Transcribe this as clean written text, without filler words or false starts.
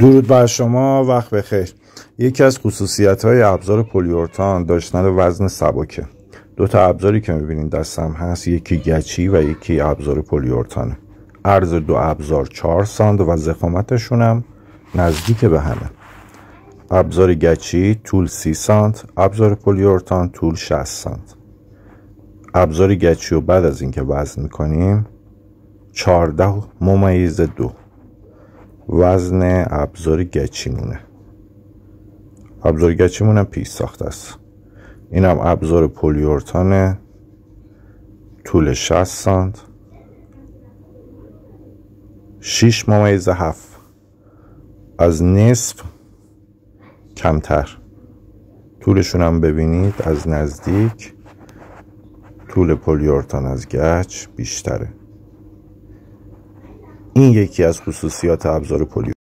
درود بر شما، وقت بخیر. یکی از خصوصیت‌های ابزار پلیورتان داشتن وزن سبکه. دو تا ابزاری که می‌بینید دستم هست، یکی گچی و یکی ابزار پلیورتانه. عرض دو ابزار 4 سانت و ضخامتشون هم نزدیک به همه. ابزار گچی طول 30 سانت، ابزار پلیورتان طول 60 سانت. ابزار گچی رو بعد از اینکه وزن می‌کنیم 14.2 وزن ابزار گچیمونه. ابزار گچیمون پیش ساخته است. اینم ابزار پلیورتانه، طول 60 سانت، 6.7 از نصف کمتر. طولشون هم ببینید از نزدیک طول پلیورتان از گچ بیشتره. این یکی از خصوصیات ابزار پلیورتان.